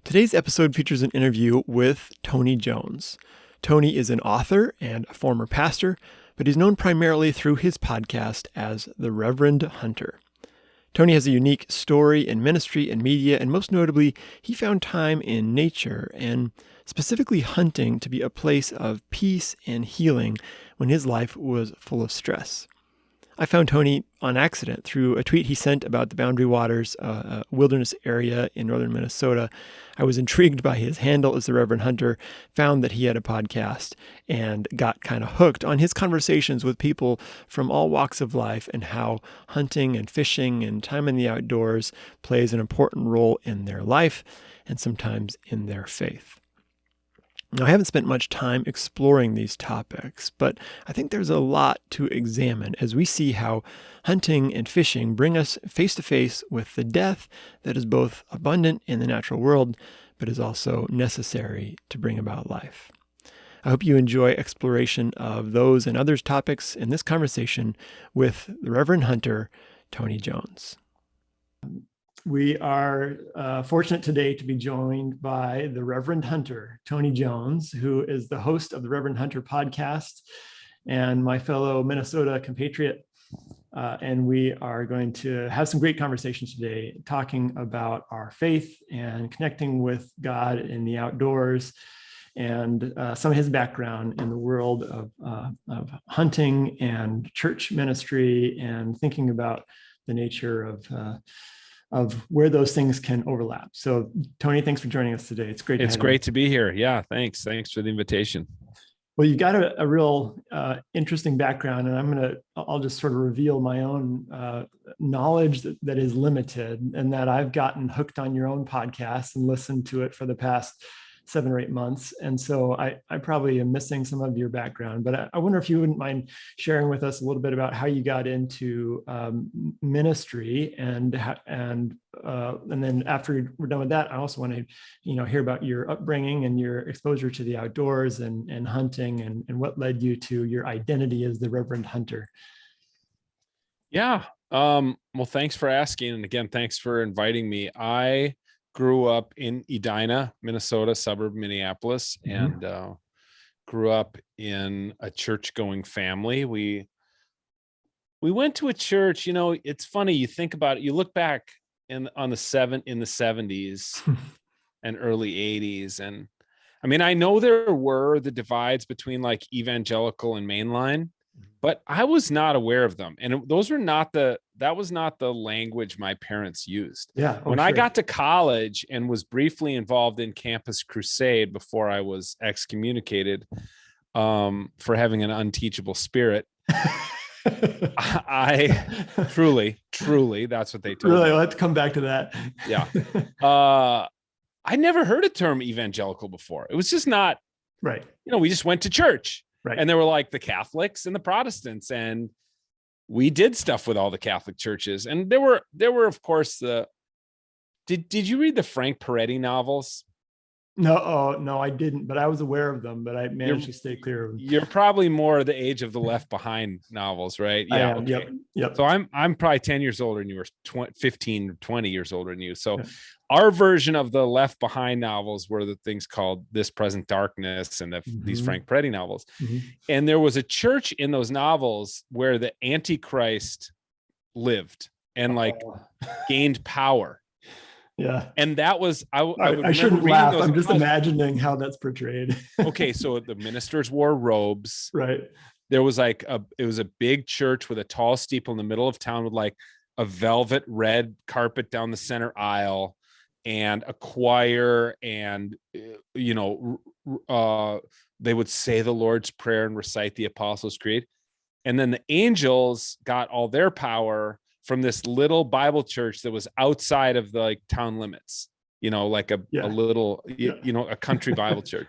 Today's episode features an interview with Tony Jones. Tony is an author and a former pastor, but he's known primarily through his podcast as the Reverend Hunter. Tony has a unique story in ministry and media, and most notably, he found time in nature and specifically hunting to be a place of peace and healing when his life was full of stress. I found Tony on accident through a tweet he sent about the Boundary Waters, a wilderness area in northern Minnesota. I was intrigued by his handle as the Reverend Hunter, found that he had a podcast, and got kind of hooked on his conversations with people from all walks of life and how hunting and fishing and time in the outdoors plays an important role in their life and sometimes in their faith. Now, I haven't spent much time exploring these topics, but I think there's a lot to examine as we see how hunting and fishing bring us face to face with the death that is both abundant in the natural world, but is also necessary to bring about life. I hope you enjoy exploration of those and others topics in this conversation with the Reverend Hunter, Tony Jones. We are fortunate today to be joined by the Reverend Hunter, Tony Jones, who is the host of the Reverend Hunter podcast and my fellow Minnesota compatriot. And we are going to have some great conversations today, talking about our faith and connecting with God in the outdoors and some of his background in the world of hunting and church ministry and thinking about the nature of where those things can overlap. So Tony, thanks for joining us today. It's great. It's great to be here. Yeah, thanks. Thanks for the invitation. Well, you've got a real interesting background, and I'll just sort of reveal my own knowledge that is limited, and that I've gotten hooked on your own podcast and listened to it for the past 7 or 8 months. And so I probably am missing some of your background, but I wonder if you wouldn't mind sharing with us a little bit about how you got into ministry, and then after we're done with that, I also want to hear about your upbringing and your exposure to the outdoors and hunting and what led you to your identity as the Reverend Hunter. Yeah. Well, thanks for asking. And again, thanks for inviting me. I grew up in Edina, Minnesota, suburb of Minneapolis, and grew up in a church-going family. We went to a church. It's funny. You think about it. You look back in the 70s and early 80s, and I mean, I know there were the divides between like evangelical and mainline, but I was not aware of them. And that was not the language my parents used. Yeah. When I got to college and was briefly involved in Campus Crusade before I was excommunicated for having an unteachable spirit, I truly, that's what they told me. Really, let's come back to that. Yeah. I never heard a term evangelical before. It was just not right. We just went to church. Right. And there were like the Catholics and the Protestants, and we did stuff with all the Catholic churches. And there were of course did you read the Frank Peretti novels? No, I didn't, but I was aware of them, but I managed to stay clear of them. You're probably more the age of the Left Behind novels, right? Yeah. Okay. Yep. So I'm probably 10 years older than you, or 15, 20 years older than you. So our version of the Left Behind novels were the things called This Present Darkness and these Frank Peretti novels. And there was a church in those novels where the Antichrist lived and gained power. Yeah. And that was, I shouldn't laugh. I'm just imagining how that's portrayed. Okay. So the ministers wore robes. Right. There was it was a big church with a tall steeple in the middle of town with like a velvet red carpet down the center aisle and a choir. And, they would say the Lord's Prayer and recite the Apostles' Creed. And then the angels got all their power from this little Bible church that was outside of the town limits, a country Bible church.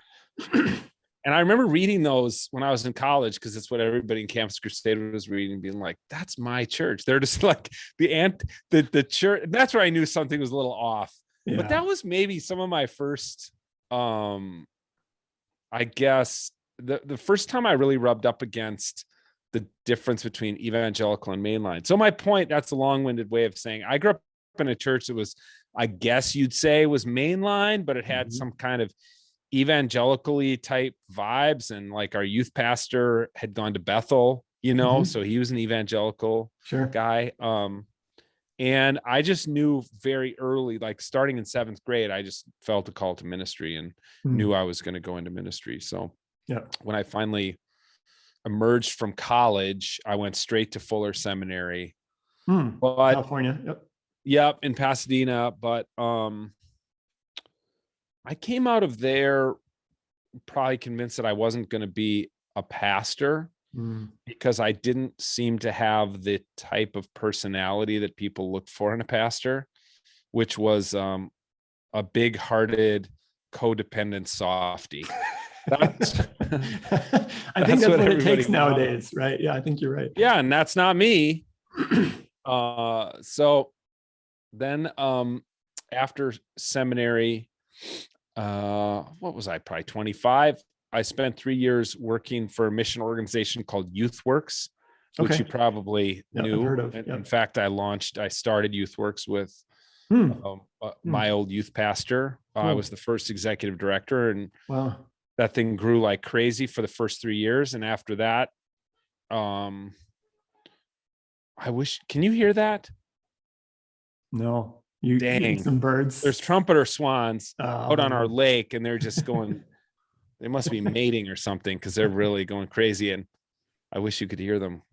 And I remember reading those when I was in college, because it's what everybody in Campus Crusade was reading, being like, that's my church. They're just like the church. That's where I knew something was a little off. Yeah. But that was maybe some of my first, I guess the first time I really rubbed up against the difference between evangelical and mainline. So my point, that's a long-winded way of saying I grew up in a church that was I guess you'd say was mainline, but it had some kind of evangelical-y type vibes. And like our youth pastor had gone to Bethel, so he was an evangelical guy. And I just knew very early, like starting in 7th grade, I just felt a call to ministry and knew I was going to go into ministry. So when I finally emerged from college, I went straight to Fuller Seminary. But, California. In Pasadena. But I came out of there probably convinced that I wasn't going to be a pastor. Because I didn't seem to have the type of personality that people look for in a pastor, which was a big-hearted, codependent softy. I think that's what it takes nowadays, right? Yeah, I think you're right. Yeah, and that's not me. So then after seminary, what was I, probably 25? I spent 3 years working for a mission organization called YouthWorks, which you probably knew. I've heard of. In fact, I started YouthWorks with my old youth pastor. I was the first executive director, and that thing grew like crazy for the first 3 years. And after that, can you hear that? No, you some birds. There's trumpeter swans out on our lake, and they're just going. They must be mating or something, because they're really going crazy, and I wish you could hear them.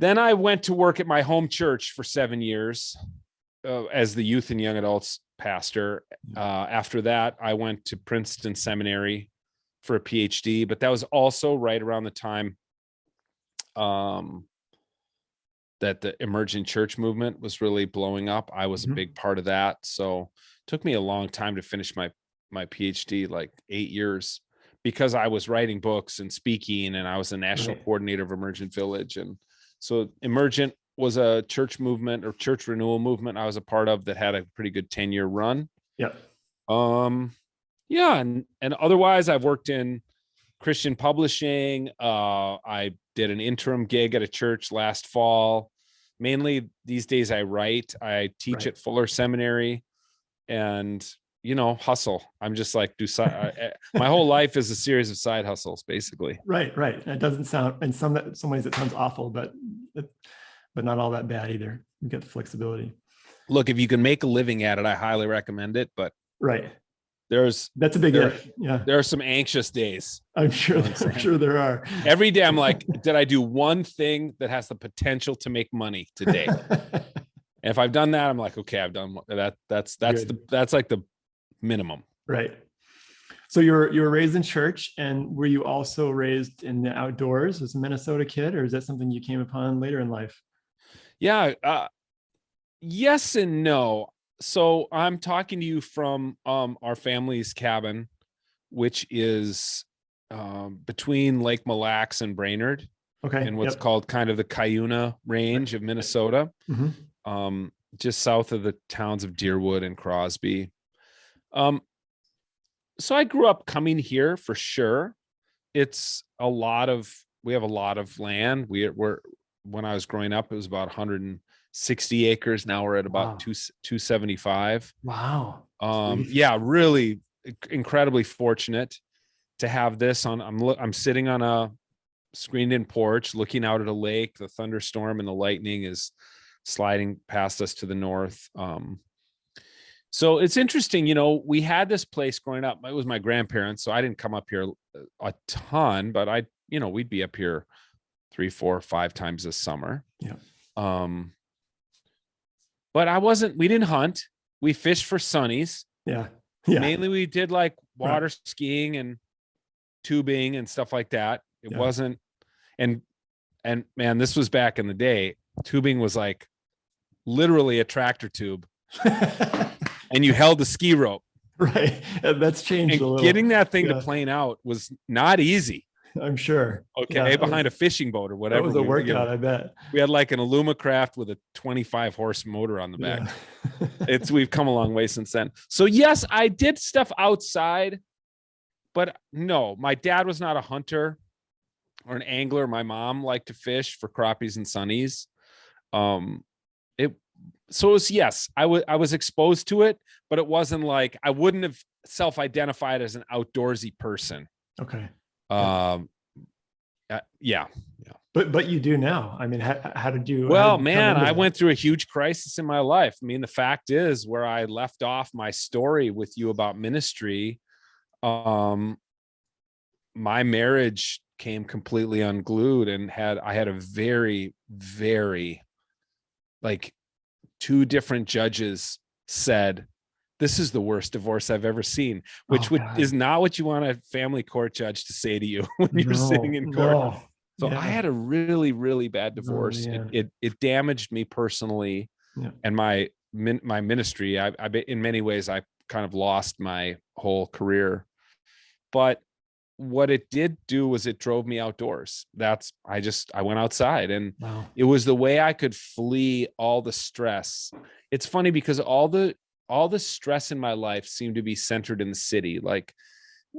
Then I went to work at my home church for 7 years as the youth and young adults pastor. After that, I went to Princeton Seminary for a PhD, but that was also right around the time that the emergent church movement was really blowing up. I was a big part of that. So it took me a long time to finish my PhD, like 8 years, because I was writing books and speaking, and I was a national coordinator of Emergent Village. And so Emergent was a church movement or church renewal movement I was a part of that had a pretty good 10-year run. And otherwise I've worked in Christian publishing. I did an interim gig at a church last fall. Mainly these days I write. I teach at Fuller Seminary, and hustle. I'm just like, my whole life is a series of side hustles, basically. Right. It doesn't sound, in some ways it sounds awful, but not all that bad either. You get the flexibility. Look, if you can make a living at it, I highly recommend it. But that's a big if. Yeah. There are some anxious days. I'm sure there are. Every day I'm like, did I do one thing that has the potential to make money today? And if I've done that, I'm like, okay, I've done that. That's like the minimum. Right. So you were raised in church, and were you also raised in the outdoors as a Minnesota kid, or is that something you came upon later in life? Yeah. Yes and no. So I'm talking to you from our family's cabin, which is between Lake Mille Lacs and Brainerd. And what's called kind of the Cuyuna range of Minnesota, just south of the towns of Deerwood and Crosby. So I grew up coming here for sure. We have a lot of land. When I was growing up, it was about 160 acres. Now we're at about 275. Wow. Really incredibly fortunate to have this on. I'm sitting on a screened in porch looking out at a lake. The thunderstorm and the lightning is sliding past us to the north. So it's interesting, we had this place growing up. It was my grandparents, so I didn't come up here a ton, but we'd be up here 3, 4, 5 times this summer. But we didn't hunt. We fished for sunnies. Mainly we did like water skiing and tubing and stuff like that. It wasn't, and man, this was back in the day. Tubing was like literally a tractor tube. And you held the ski rope. Right. That's changed a little. Getting that thing to plane out was not easy. I'm sure. Behind a fishing boat or whatever. That was a workout, I bet. We had like an Alumacraft with a 25 horse motor on the back. We've come a long way since then. So yes, I did stuff outside, but no, my dad was not a hunter or an angler. My mom liked to fish for crappies and sunnies. So it was, yes, I was exposed to it, but it wasn't like, I wouldn't have self-identified as an outdoorsy person. Okay. Yeah. Um, yeah. But you do now. I mean, how did Well, you come man, into I that? went through a huge crisis in my life. I mean, the fact is, where I left off my story with you about ministry, um, my marriage came completely unglued, and I had a very, very, like, two different judges said, this is the worst divorce I've ever seen, Oh which is God. not what you want a family court judge to say to you when you're sitting No, in court. no. So I Yeah. had a really, really bad Oh divorce. man. It damaged me personally, Yeah. and my ministry. I in many ways, I kind of lost my whole career. But what it did do was it drove me outdoors. I went outside, and Wow. it was the way I could flee all the stress. It's funny because all the stress in my life seemed to be centered in the city, like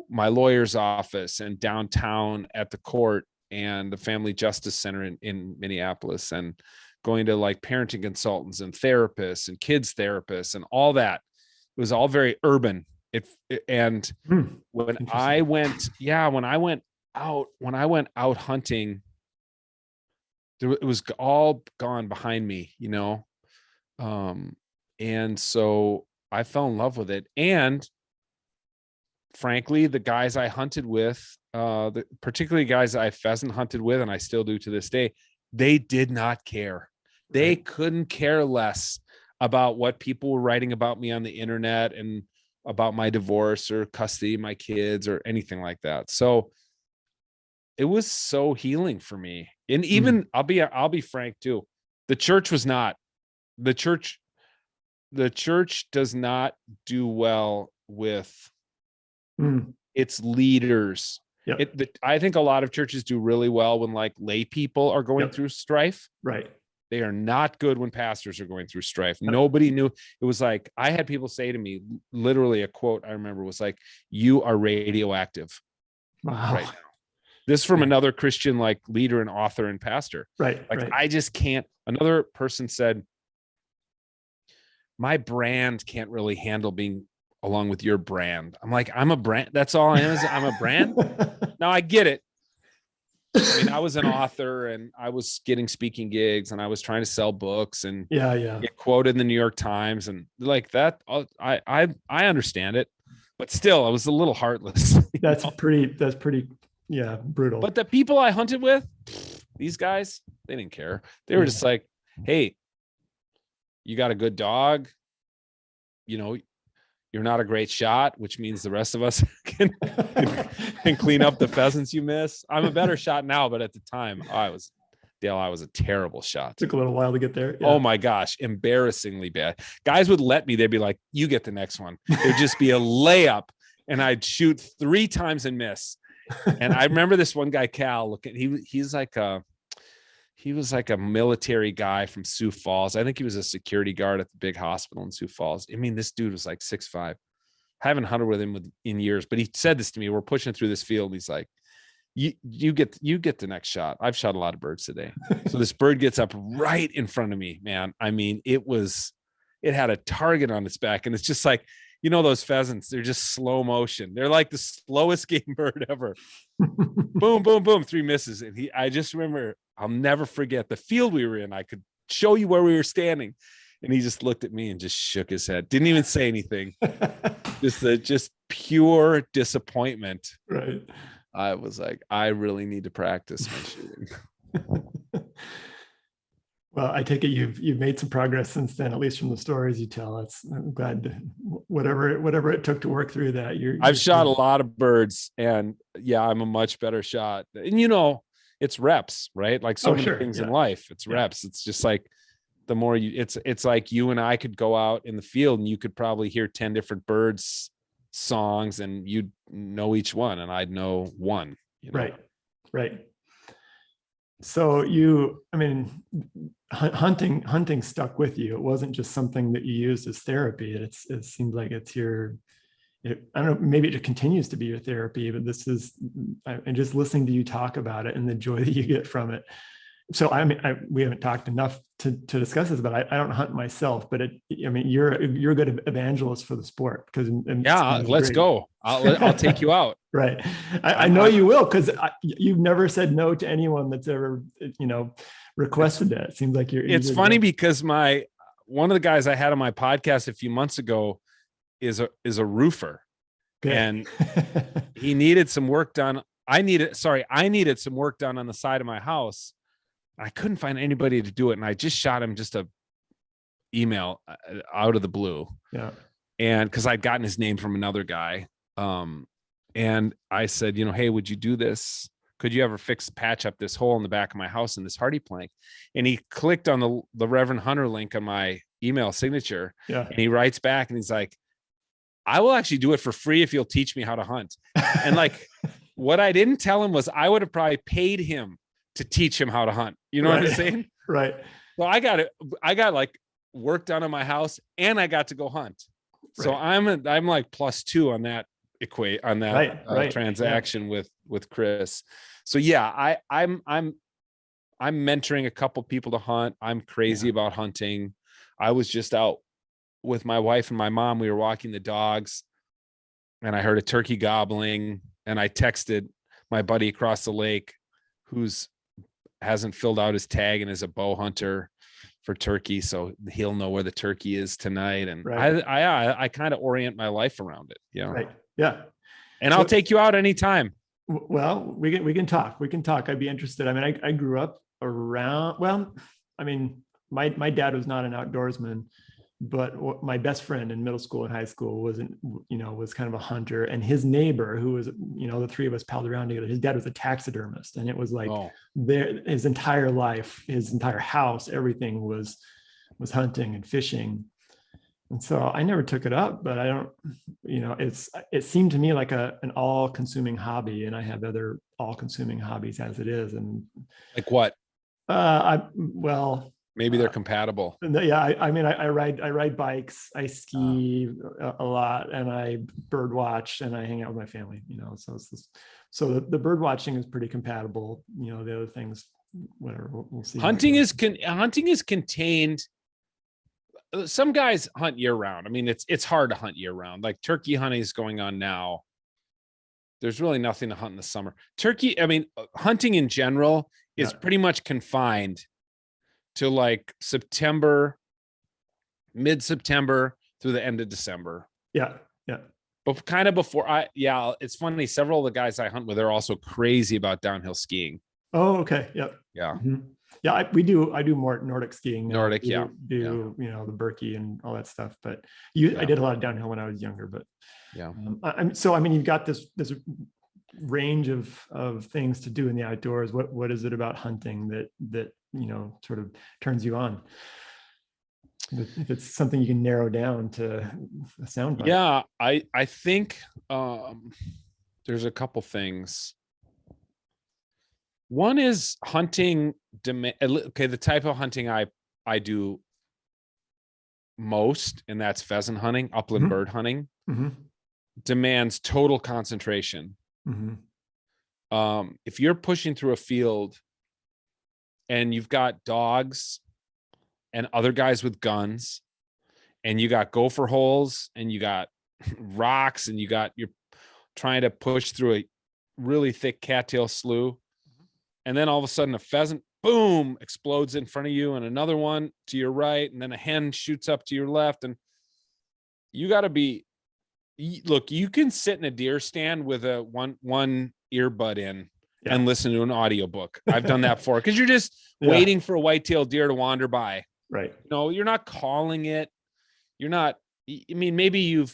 my lawyer's office and downtown at the court and the family justice center in Minneapolis, and going to like parenting consultants and therapists and kids therapists and all that. It was all very urban. And when I Interesting. went, yeah, when I went out hunting, it was all gone behind me, you know? And so I fell in love with it. And frankly, the guys I hunted with, particularly guys I pheasant hunted with, and I still do to this day, they did not care. They Right. couldn't care less about what people were writing about me on the internet and about my divorce or custody of my kids or anything like that. So it was so healing for me. And Mm. even I'll be frank too. The church was not. The church the church does not do well with Mm. its leaders. Yep. I think a lot of churches do really well when like lay people are going Yep. through strife. Right. They are not good when pastors are going through strife. Yep. Nobody knew. It was like, I had people say to me, literally a quote I remember was like, you are radioactive Wow. right now. This from Yeah. another Christian, like leader and author and pastor. Right. Like, Right. I just can't. Another person said, my brand can't really handle being along with your brand. I'm like, I'm a brand. That's all I am. I'm a brand. Now I get it. I mean, I was an author and I was getting speaking gigs and I was trying to sell books and Yeah. Yeah. get quoted in the New York Times and like that. I understand it, but still, I was a little heartless. That's pretty, yeah, brutal. But the people I hunted with, these guys, they didn't care. They were just like, hey, you got a good dog, you know, you're not a great shot, which means the rest of us can clean up the pheasants you miss. I'm a better shot now, but at the time I was a terrible shot. Took a little while to get there. Yeah. Oh my gosh, embarrassingly bad. Guys would let me, they'd be like, you get the next one. It'd just be a layup and I'd shoot 3 times and miss. And I remember this one guy, Cal, he was like a military guy from Sioux Falls. I think he was a security guard at the big hospital in Sioux Falls. I mean, this dude was like 6'5". I haven't hunted with him in years, but he said this to me. We're pushing through this field. And he's like, you get the next shot. I've shot a lot of birds today. So this bird gets up right in front of me, man. I mean, it had a target on its back. And it's just like, you know, those pheasants, they're just slow motion. They're like the slowest game bird ever. Boom, boom, boom, 3 misses. And I just remember, I'll never forget the field we were in. I could show you where we were standing. And he just looked at me and just shook his head. Didn't even say anything. just pure disappointment. Right. I was like, I really need to practice my shooting. Well, I take it you've made some progress since then, at least from the stories you tell. I'm glad whatever it took to work through that. I've shot a lot of birds, and yeah, I'm a much better shot. And you know, it's reps, right? Like so many things in life, it's reps. It's just like the more it's like you and I could go out in the field and you could probably hear 10 different birds songs and you'd know each one and I'd know one, you know? Right. So hunting stuck with you. It wasn't just something that you used as therapy. It seems like it's I don't know, maybe it continues to be your therapy, but and just listening to you talk about it and the joy that you get from it, So I mean, we haven't talked enough to discuss this, but I don't hunt myself. But I mean, you're a good evangelist for the sport because Yeah, let's great. go. I'll take you out. Right. I know you will, because you've never said no to anyone that's ever, requested that. It seems like It's funny because one of the guys I had on my podcast a few months ago is a roofer. Okay. And he needed some work done. I needed some work done on the side of my house. I couldn't find anybody to do it. And I just shot him just a email out of the blue. Yeah. And cause I'd gotten his name from another guy. And I said, hey, would you do this? Could you ever patch up this hole in the back of my house in this hardy plank? And he clicked on the Reverend Hunter link on my email signature. Yeah. And he writes back and he's like, I will actually do it for free if you'll teach me how to hunt. And like, what I didn't tell him was I would have probably paid him to teach him how to hunt. You know what I'm saying? Right. Well, I got like work done on my house and I got to go hunt. Right. So I'm like +2 on that transaction with Chris. So yeah, I'm mentoring a couple people to hunt. I'm crazy about hunting. I was just out with my wife and my mom. We were walking the dogs and I heard a turkey gobbling, and I texted my buddy across the lake who's hasn't filled out his tag and is a bow hunter for turkey, so he'll know where the turkey is tonight. And I kind of orient my life around it. Right. Yeah. And I'll take you out anytime. Well, we can talk. I'd be interested. I mean, I grew up around, well, I mean, my dad was not an outdoorsman, but my best friend in middle school and high school was kind of a hunter, and his neighbor, who was, the three of us palled around together, his dad was a taxidermist, and it was like his entire life, his entire house, everything was hunting and fishing. And so I never took it up, but I don't, it seemed to me like an all-consuming hobby, and I have other all-consuming hobbies as it is. And like what? Maybe they're compatible. Yeah, I mean, I ride bikes, I ski a lot, and I bird watch, and I hang out with my family. So the bird watching is pretty compatible. The other things, whatever, we'll see. Hunting is contained. Some guys hunt year round. I mean, it's hard to hunt year round. Like turkey hunting is going on now. There's really nothing to hunt in the summer. Hunting in general is pretty much confined to like September, mid-September through the end of December. Yeah. But kind of before it's funny. Several of the guys I hunt with are also crazy about downhill skiing. Oh, okay. Yep. Yeah. Mm-hmm. Yeah. I do more Nordic skiing now. Nordic. The Berkey and all that stuff, but I did a lot of downhill when I was younger, but you've got this range of things to do in the outdoors. What is it about hunting that sort of turns you on? If it's something you can narrow down to a soundbite. Yeah, I think there's a couple things. One is hunting. The type of hunting I do most, and that's pheasant hunting, upland bird hunting, demands total concentration. If you're pushing through a field and you've got dogs and other guys with guns, and you got gopher holes and you got rocks, and you're trying to push through a really thick cattail slough, and then all of a sudden a pheasant, boom, explodes in front of you, and another one to your right, and then a hen shoots up to your left, and you got to you can sit in a deer stand with a one earbud in and listen to an audiobook. I've done that before, because you're just waiting for a white-tailed deer to wander by. Right. No, you're not calling it. You're not, maybe you've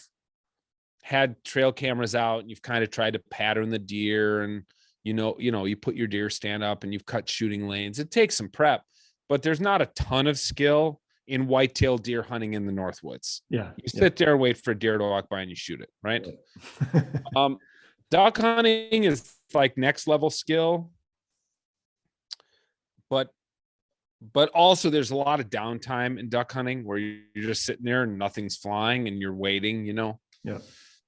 had trail cameras out and you've kind of tried to pattern the deer, and you put your deer stand up and you've cut shooting lanes. It takes some prep, but there's not a ton of skill in white-tailed deer hunting in the Northwoods. Yeah. You sit there and wait for a deer to walk by and you shoot it, right? Duck hunting is like next level skill, but also there's a lot of downtime in duck hunting where you're just sitting there and nothing's flying and you're waiting, Yeah.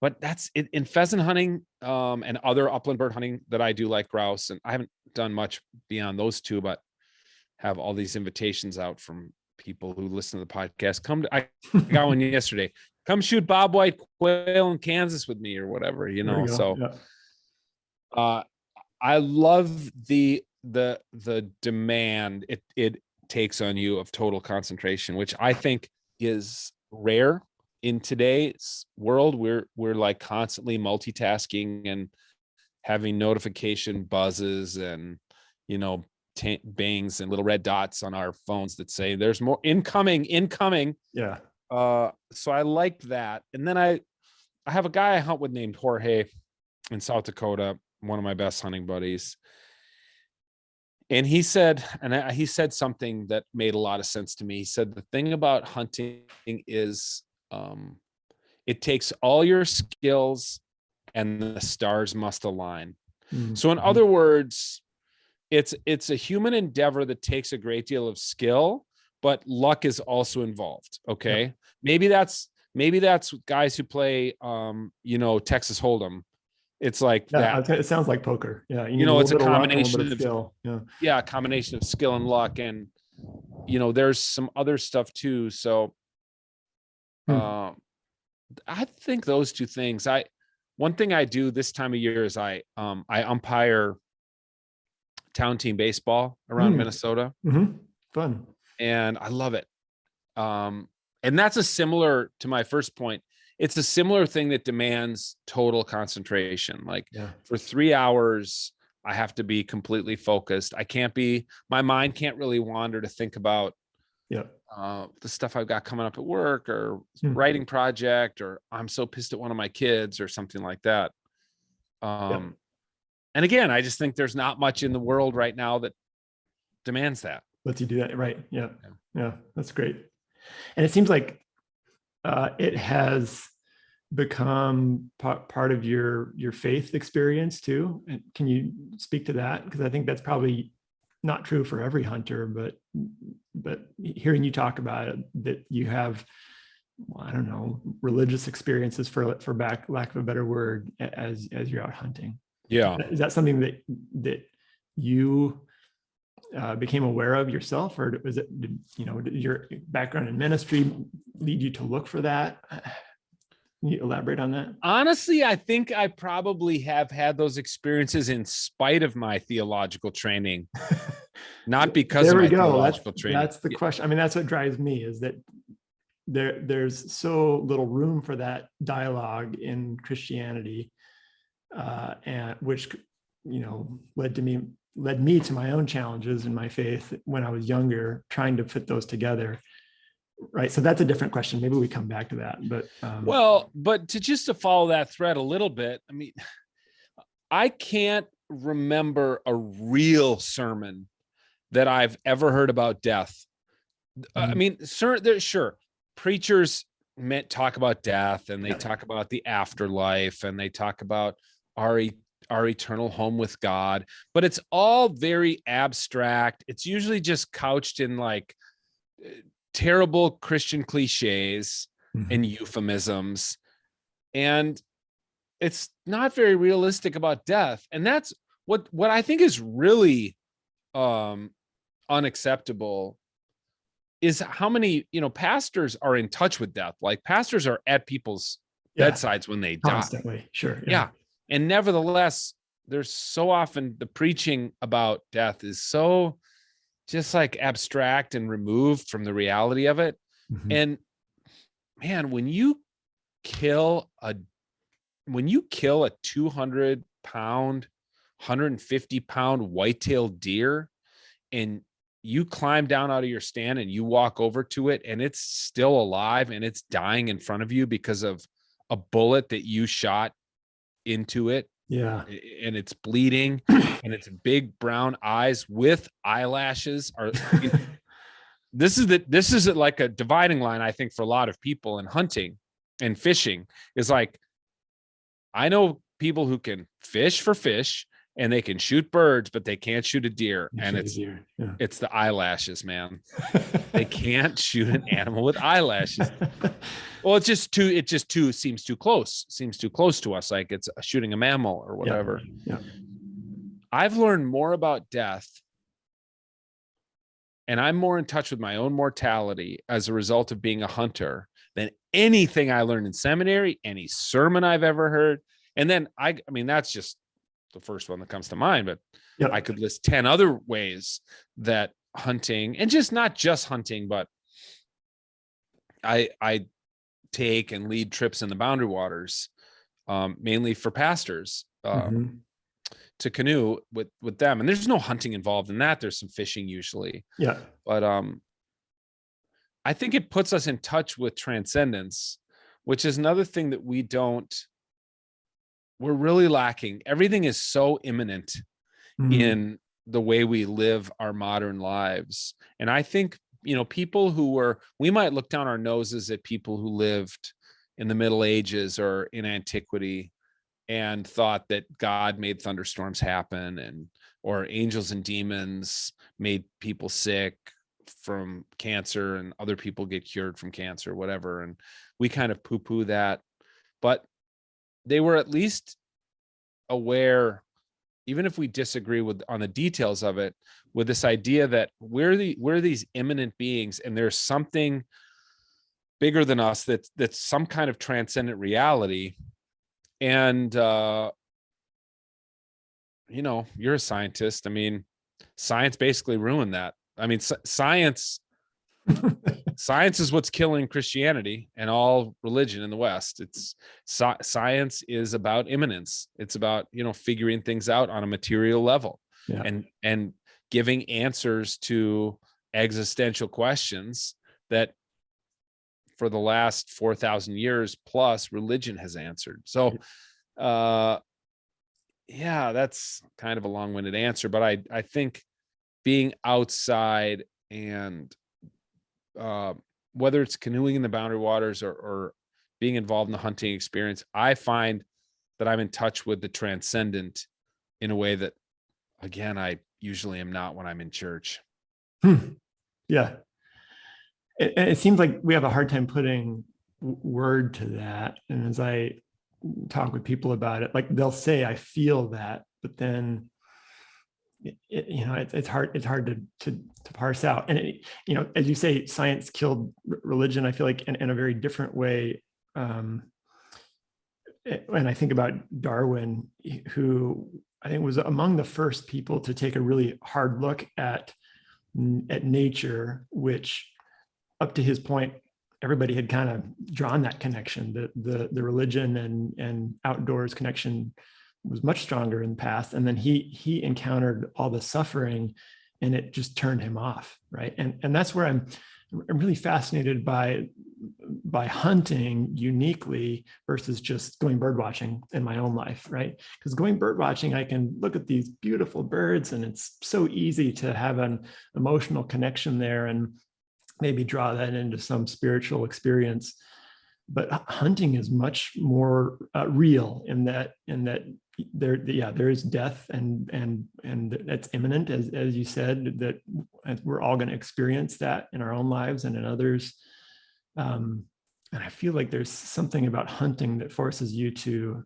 But that's it in pheasant hunting, and other upland bird hunting that I do, like grouse, and I haven't done much beyond those two, but have all these invitations out from people who listen to the podcast. I got one yesterday. Come shoot bobwhite quail in Kansas with me or whatever, So I love the demand it takes on you of total concentration, which I think is rare in today's world. We're like constantly multitasking and having notification buzzes and bangs and little red dots on our phones that say there's more incoming. Yeah. So I like that. And then I have a guy I hunt with named Jorge in South Dakota, one of my best hunting buddies. And he said something that made a lot of sense to me. He said, the thing about hunting is it takes all your skills and the stars must align. Mm-hmm. So in other words, it's a human endeavor that takes a great deal of skill, but luck is also involved. Okay. Yeah. Maybe that's guys who play, Texas Hold'em. It's like that. It sounds like poker. Yeah. It's a combination of skill. Yeah. A combination of skill and luck. And, there's some other stuff too. So, I think those two things, one thing I do this time of year is I umpire town team baseball around Minnesota. Mm-hmm. Fun. And I love it. And that's a similar to my first point. It's a similar thing that demands total concentration. Like for 3 hours, I have to be completely focused. My mind can't really wander to think about the stuff I've got coming up at work or writing project, or I'm so pissed at one of my kids or something like that. And again, I just think there's not much in the world right now that demands that. Lets you do that. Right. Yeah. That's great. And it seems like it has become part of your faith experience too. And can you speak to that? Because I think that's probably not true for every hunter, but hearing you talk about it, that you have, I don't know, religious experiences for lack of a better word, as you're out hunting. Yeah. Is that something that you became aware of yourself, or was it, did your background in ministry lead you to look for that? Can you elaborate on that? Honestly, I think I probably have had those experiences in spite of my theological training, not because of my theological training. That's the question. I mean, that's what drives me, is that there's so little room for that dialogue in Christianity, and which, led me to my own challenges in my faith when I was younger, trying to put those together. Right. So that's a different question. Maybe we come back to that, but but to follow that thread a little bit, I mean, I can't remember a real sermon that I've ever heard about death. I mean, sure, preachers talk about death, and they talk about the afterlife, and they talk about our eternal home with God, but it's all very abstract. It's usually just couched in like terrible Christian cliches and euphemisms, and it's not very realistic about death. And that's what I think is really unacceptable, is how many pastors are in touch with death. Like, pastors are at people's bedsides when they constantly die. Sure. And nevertheless, there's so often the preaching about death is so just like abstract and removed from the reality of it. And man, when you kill a 200-pound, 150-pound white-tailed deer, and you climb down out of your stand and you walk over to it, and it's still alive and it's dying in front of you because of a bullet that you shot into it. And it's bleeding, and its big brown eyes with eyelashes are. This is like a dividing line, I think, for a lot of people in hunting and fishing. Is like, I know people who can fish for fish and they can shoot birds, but they can't shoot a deer. It's the eyelashes, man. They can't shoot an animal with eyelashes. Well, it just seems too close to us. Like it's shooting a mammal or whatever. Yeah. I've learned more about death And I'm more in touch with my own mortality as a result of being a hunter than anything I learned in seminary, any sermon I've ever heard. And then I mean, that's just the first one that comes to mind, but Yep. I could list 10 other ways that hunting, and just not just hunting, but I take and lead trips in the Boundary Waters, mainly for pastors, to canoe with them. And there's no hunting involved in that. There's some fishing usually. Yeah. But I think it puts us in touch with transcendence, which is another thing that we're really lacking. Everything is so imminent in the way we live our modern lives. And I think, people we might look down our noses at people who lived in the Middle Ages or in antiquity and thought that God made thunderstorms happen, or angels and demons made people sick from cancer and other people get cured from cancer, whatever. And we kind of poo-poo that, but they were at least aware, even if we disagree on the details of it, with this idea that we're these immanent beings, and there's something bigger than us that's some kind of transcendent reality. And you're a scientist. I mean, science basically ruined that. I mean, science is what's killing Christianity and all religion in the West. It's science is about immanence. It's about, figuring things out on a material level, and giving answers to existential questions that for the last 4,000 years plus religion has answered. So, that's kind of a long-winded answer, but I think being outside and whether it's canoeing in the Boundary Waters or being involved in the hunting experience, I find that I'm in touch with the transcendent in a way that, again, I usually am not when I'm in church. Yeah. It seems like we have a hard time putting word to that. And as I talk with people about it, like they'll say, I feel that, but then it's hard to parse out. And as you say, science killed religion, I feel like in a very different way. And I think about Darwin, who I think was among the first people to take a really hard look at nature, which up to his point, everybody had kind of drawn that connection. The religion and outdoors connection was much stronger in the past. And then he encountered all the suffering, and it just turned him off, right? And that's where I'm really fascinated by hunting uniquely versus just going bird watching in my own life, right? Because going bird watching, I can look at these beautiful birds, and it's so easy to have an emotional connection there and maybe draw that into some spiritual experience. But hunting is much more real in that there is death and that's imminent, as you said, that we're all going to experience that in our own lives and in others. And I feel like there's something about hunting that forces you to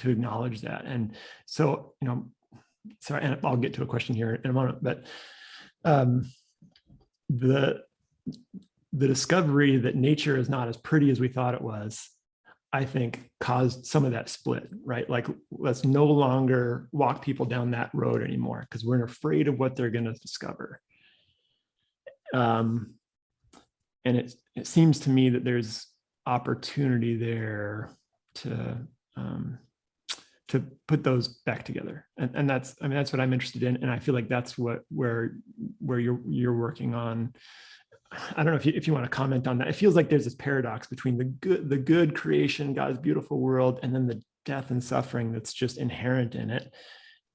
acknowledge that. And so, sorry, and I'll get to a question here in a moment, but the discovery that nature is not as pretty as we thought it was, I think, caused some of that split, right? Like, let's no longer walk people down that road anymore because we're afraid of what they're going to discover. And it seems to me that there's opportunity there to put those back together, and that's what I'm interested in, and I feel like that's where you're working on. I don't know if you want to comment on that. It feels like there's this paradox between the good creation, God's beautiful world, and then the death and suffering that's just inherent in it.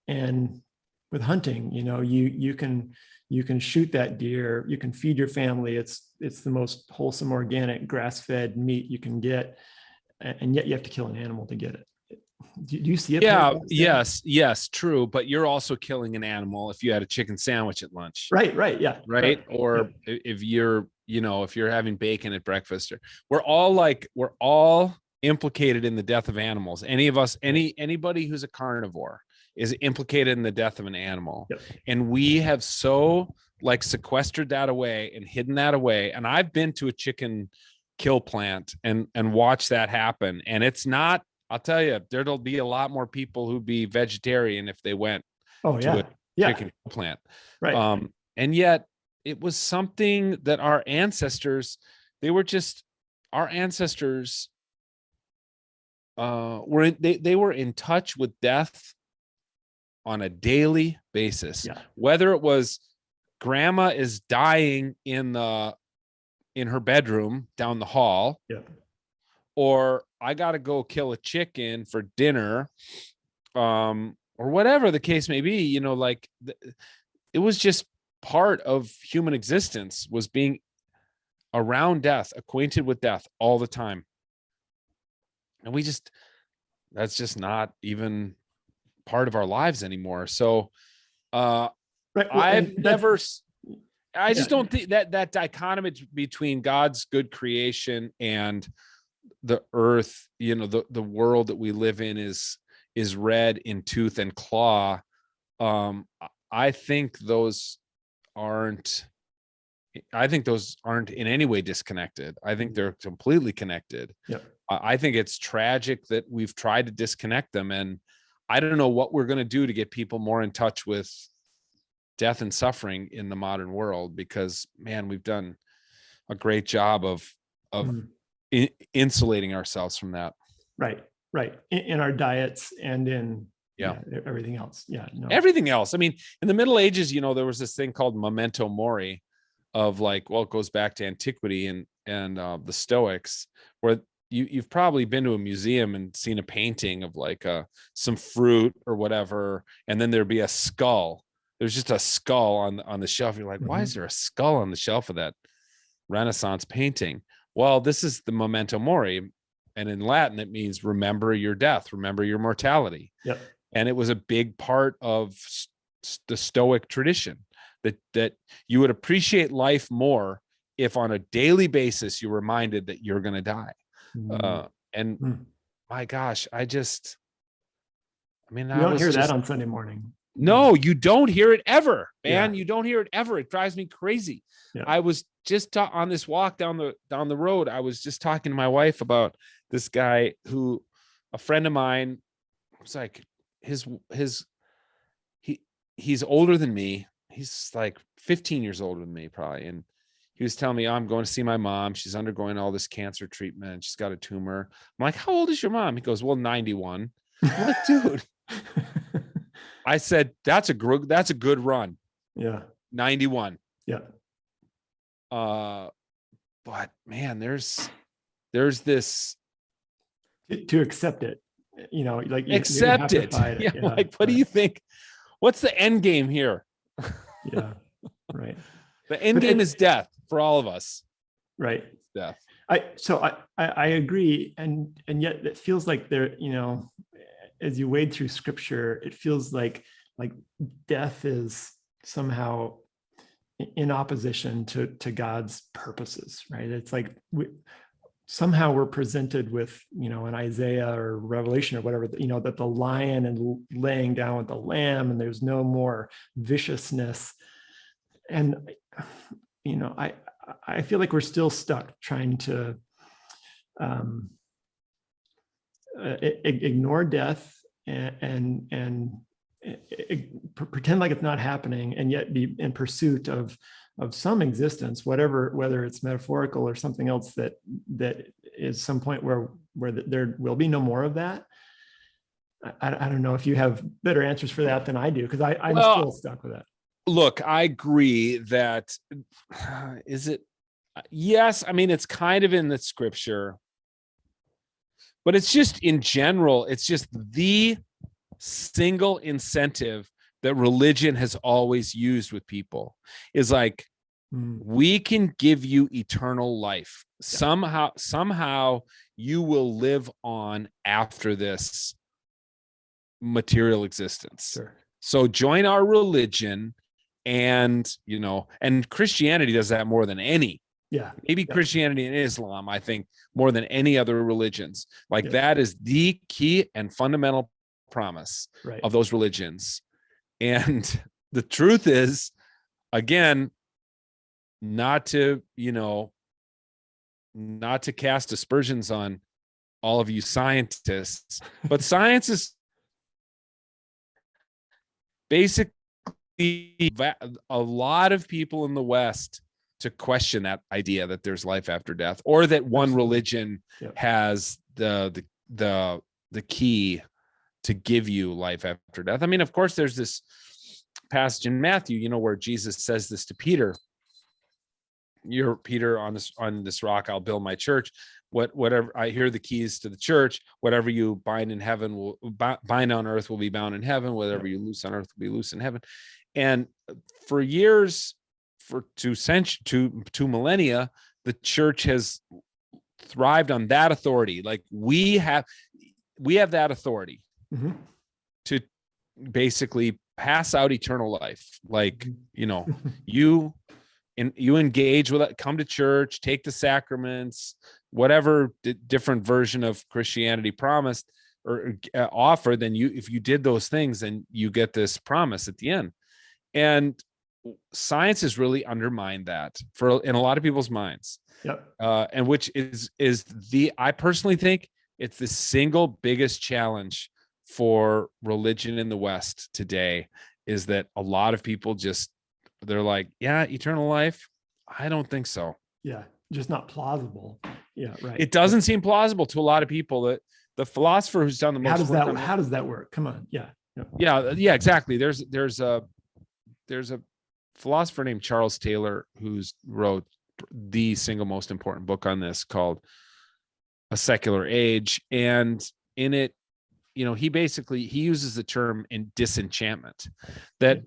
And with hunting, you can shoot that deer, you can feed your family. It's the most wholesome, organic, grass-fed meat you can get, and yet you have to kill an animal to get it. Do you see it? Yeah, yes, true. But you're also killing an animal if you had a chicken sandwich at lunch. Right, yeah. Right. Or if you're having bacon at breakfast, we're all implicated in the death of animals. Anybody who's a carnivore is implicated in the death of an animal. Yep. And we have so like sequestered that away and hidden that away. And I've been to a chicken kill plant and watched that happen. And it's not, I'll tell you, there'll be a lot more people who'd be vegetarian if they went to a chicken kill plant. Right. And yet it was something that our ancestors were they were in touch with death on a daily basis. Yeah. Whether it was grandma is dying in her bedroom down the hall, or I got to go kill a chicken for dinner, or whatever the case may be, you know, like it was just part of human existence, was being around death, acquainted with death all the time. And that's just not even part of our lives anymore. So right. Well, I just don't think that dichotomy between God's good creation and the earth, you know, the world that we live in is red in tooth and claw. I think those aren't in any way disconnected. I think they're completely connected. Yep. I think it's tragic that we've tried to disconnect them. And I don't know what we're going to do to get people more in touch with death and suffering in the modern world, because, man, we've done a great job of insulating ourselves from that. Right. In our diets and in everything else. Everything else. I mean, in the Middle Ages, you know, there was this thing called memento mori, of like, well, it goes back to antiquity and the Stoics, where you've probably been to a museum and seen a painting of like some fruit or whatever, and then there'd be a skull. There's just a skull on the shelf. You're like, why is there a skull on the shelf of that Renaissance painting? Well, this is the memento mori, and in Latin it means remember your death, remember your mortality. Yep. And it was a big part of the Stoic tradition, that you would appreciate life more if on a daily basis you're reminded that you're going to die. My gosh, you don't hear that on Sunday morning. No, you don't hear it ever, man. You don't hear it ever. It drives me crazy. I was just on this walk down the road. I was just talking to my wife about this guy who, a friend of mine, was like, he's older than me. He's like 15 years older than me, probably. And he was telling me, I'm going to see my mom. She's undergoing all this cancer treatment. She's got a tumor. I'm like, how old is your mom? He goes, well, 91. I'm like, dude. I said, that's a good run. Yeah. 91. Yeah. But man, there's this to accept it, you know, like accept it. Yeah, like, what do you think? What's the end game here? Yeah. Right. The end game is death for all of us. Right. Death. I agree. And yet it feels like there, you know, as you wade through scripture, it feels like death is somehow in opposition to God's purposes, right? It's like somehow we're presented with, you know, in Isaiah or Revelation or whatever, you know, that the lion and laying down with the lamb, and there's no more viciousness. And, you know, I feel like we're still stuck trying to ignore death and pretend like it's not happening, and yet be in pursuit of some existence, whether it's metaphorical or something else that is some point where there will be no more of that. I don't know if you have better answers for that than I do, because I'm still stuck with that. Look, I agree that yes, I mean, it's kind of in the scripture, but it's just in general, it's just the single incentive that religion has always used with people is like, we can give you eternal life. Somehow you will live on after this material existence. Sure. So join our religion. And, you know, and Christianity does that more than any. Yeah. Maybe Christianity and Islam, I think, more than any other religions. Like that is the key and fundamental promise of those religions. And the truth is, again, not to cast aspersions on all of you scientists, but science is basically a lot of people in the West to question that idea that there's life after death, or that one religion has the key to give you life after death. I mean, of course, there's this passage in Matthew, where Jesus says this to Peter. You're Peter, on this rock I'll build my church. Whatever I hear the keys to the church, whatever you bind in heaven will bind on earth will be bound in heaven. Whatever you loose on earth will be loose in heaven. And for years, for two millennia, the church has thrived on that authority. Like we have that authority to basically pass out eternal life. Like, you engage with it, come to church, take the sacraments, whatever different version of Christianity promised or offer, then if you did those things, then you get this promise at the end. And science has really undermined that in a lot of people's minds. And which is I personally think it's the single biggest challenge for religion in the West today, is that a lot of people they're like, yeah, eternal life, I don't think so. Yeah, just not plausible. Yeah, right. It doesn't seem plausible to a lot of people. That the philosopher who's done the most how does that work? Come on. Yeah, exactly. There's a philosopher named Charles Taylor who's wrote the single most important book on this, called A Secular Age. And in it, he uses the term in disenchantment, that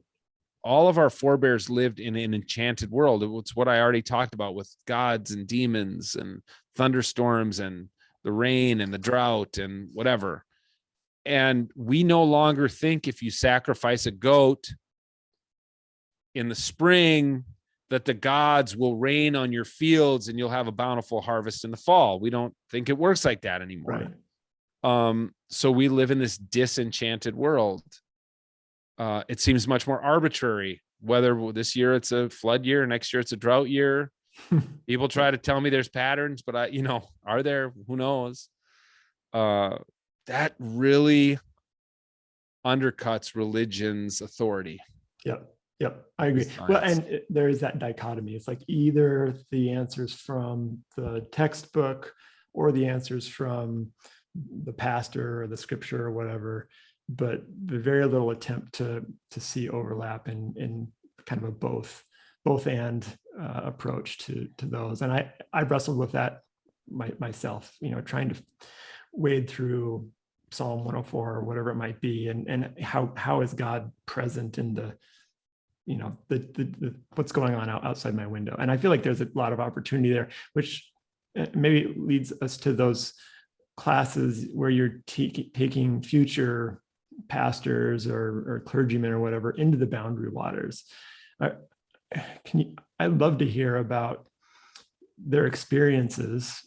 all of our forebears lived in an enchanted world. It's what I already talked about with gods and demons and thunderstorms and the rain and the drought and whatever. And we no longer think if you sacrifice a goat in the spring that the gods will rain on your fields and you'll have a bountiful harvest in the fall. We don't think it works like that anymore. Right. So we live in this disenchanted world. It seems much more arbitrary, whether this year it's a flood year, next year it's a drought year. People try to tell me there's patterns, but are there? Who knows? That really undercuts religion's authority. Yep, I agree. Well, and there is that dichotomy. It's like either the answers from the textbook or the answers from the pastor or the scripture or whatever, but very little attempt to see overlap in kind of a both and approach to those. And I wrestled with that myself, trying to wade through Psalm 104 or whatever it might be, and how is God present in the what's going on outside my window. And I feel like there's a lot of opportunity there, which maybe leads us to those classes where you're taking future pastors or clergymen or whatever into the boundary waters. I'd love to hear about their experiences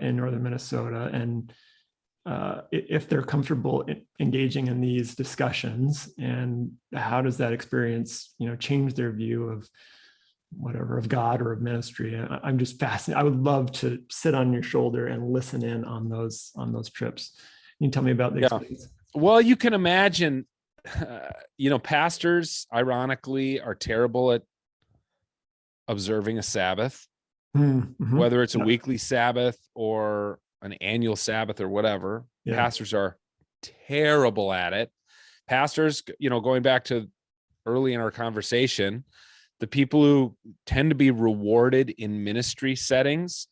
in northern Minnesota, and if they're comfortable engaging in these discussions, and how does that experience, change their view of whatever, of God or of ministry. I'm just fascinated. I would love to sit on your shoulder and listen in on those trips. Can you tell me about the experience? Well, you can imagine, pastors, ironically, are terrible at observing a Sabbath, whether it's a weekly Sabbath or an annual Sabbath or whatever. Pastors are terrible at it. Pastors, going back to early in our conversation, the people who tend to be rewarded in ministry settings